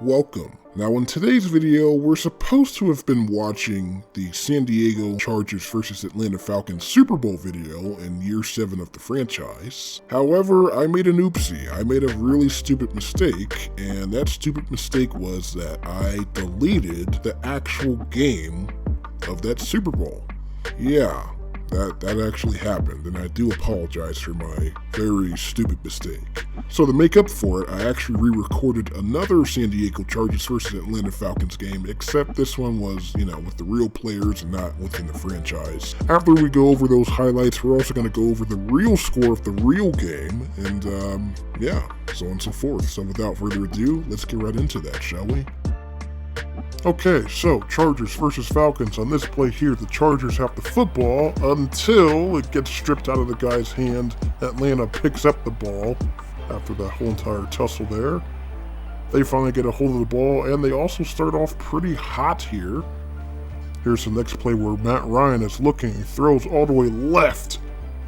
Welcome. Now in today's video, we're supposed to have been watching the San Diego Chargers versus Atlanta Falcons Super Bowl video in year 7 of the franchise. However, I made an oopsie. I made a really stupid mistake, and that stupid mistake was that I deleted the actual game of that Super Bowl. Yeah, that actually happened, and I do apologize for my very stupid mistake. So to make up for it, I actually re-recorded another San Diego Chargers versus Atlanta Falcons game, except this one was, with the real players and not within the franchise. After we go over those highlights, we're also going to go over the real score of the real game, and yeah, so on and so forth. So without further ado, let's get right into that, shall we? Okay, so Chargers versus Falcons. On this play here, the Chargers have the football until it gets stripped out of the guy's hand. Atlanta picks up the ball after that whole entire tussle there. They finally get a hold of the ball, and they also start off pretty hot here. Here's the next play where Matt Ryan is looking. He throws all the way left.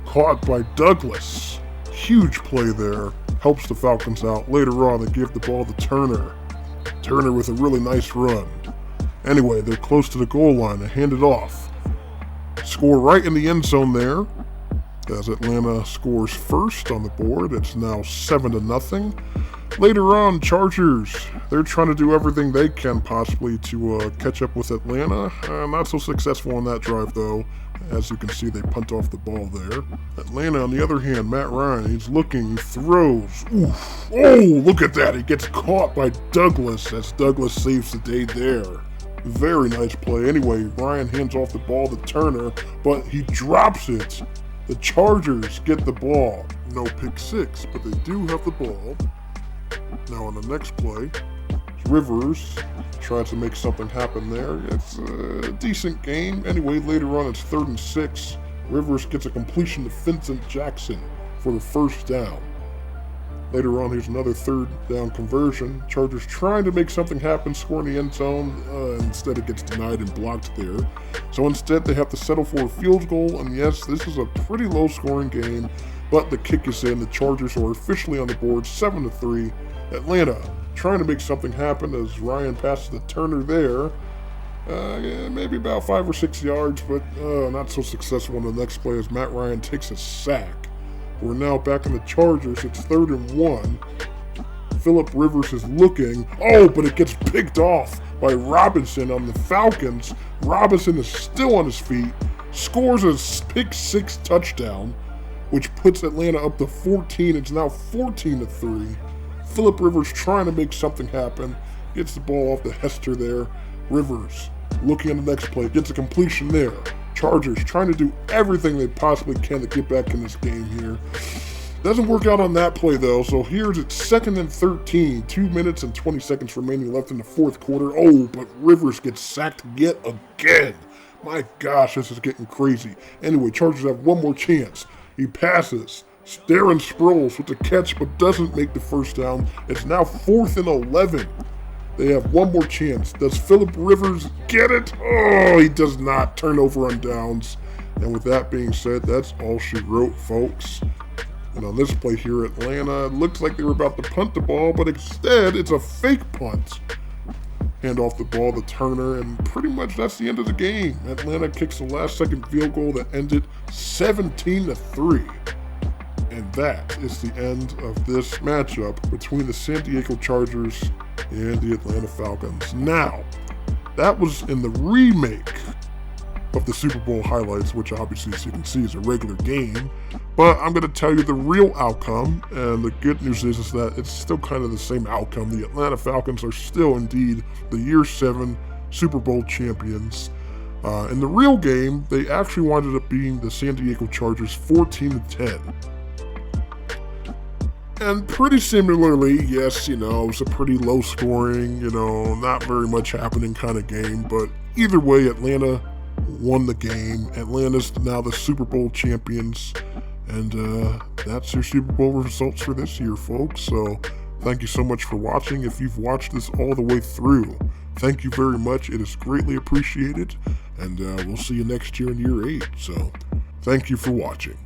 Caught by Douglas. Huge play there. Helps the Falcons out. Later on, they give the ball to Turner. Turner with a really nice run. Anyway, they're close to the goal line. They hand it off. Score right in the end zone there. As Atlanta scores first on the board. It's now 7-0. Later on, Chargers, they're trying to do everything they can possibly to catch up with Atlanta. Not so successful on that drive, though. As you can see, they punt off the ball there. Atlanta, on the other hand, Matt Ryan, he's looking, he throws. Oof. Oh, look at that. He gets caught by Douglas as Douglas saves the day there. Very nice play. Anyway, Ryan hands off the ball to Turner, but he drops it. The Chargers get the ball. No pick six, but they do have the ball. Now on the next play, Rivers tries to make something happen there. It's a decent game. Anyway, later on it's 3rd and 6. Rivers gets a completion to Vincent Jackson for the first down. Later on, here's another 3rd down conversion. Chargers trying to make something happen, score in the end zone. Instead, it gets denied and blocked there. So instead, they have to settle for a field goal. And yes, this is a pretty low-scoring game, but the kick is in. The Chargers are officially on the board, 7-3. Atlanta trying to make something happen as Ryan passes to Turner there. Maybe about 5 or 6 yards, but not so successful on the next play as Matt Ryan takes a sack. We're now back in the Chargers. It's 3rd and 1. Philip Rivers is looking. Oh, but it gets picked off by Robinson on the Falcons. Robinson is still on his feet, scores a pick 6 touchdown, which puts Atlanta up to 14. It's now 14-3. Philip Rivers trying to make something happen. Gets the ball off to Hester there. Rivers looking at the next play. Gets a completion there. Chargers trying to do everything they possibly can to get back in this game here. Doesn't work out on that play though. So here's it 2nd and 13. 2 minutes and 20 seconds remaining left in the 4th quarter. Oh, but Rivers gets sacked yet again. My gosh, this is getting crazy. Anyway, Chargers have one more chance. He passes. Darren Sproles with the catch, but doesn't make the first down. It's now 4th and 11. They have one more chance. Does Philip Rivers get it? Oh, he does not. Turnover on downs. And with that being said, that's all she wrote, folks. And on this play here, Atlanta, it looks like they were about to punt the ball, but instead, it's a fake punt. Hand off the ball to Turner, and pretty much that's the end of the game. Atlanta kicks the last-second field goal that ended 17-3. And that is the end of this matchup between the San Diego Chargers and the Atlanta Falcons. Now, that was in the remake of the Super Bowl highlights, which obviously, as you can see, is a regular game. But I'm going to tell you the real outcome, and the good news is that it's still kind of the same outcome. The Atlanta Falcons are still indeed the year 7 Super Bowl champions. In the real game, they actually wound up being the San Diego Chargers 14-10. And pretty similarly, yes, it was a pretty low scoring, not very much happening kind of game. But either way, Atlanta won the game. Atlanta's now the Super Bowl champions. And that's your Super Bowl results for this year, folks. So thank you so much for watching. If you've watched this all the way through, thank you very much. It is greatly appreciated. And we'll see you next year in year 8. So thank you for watching.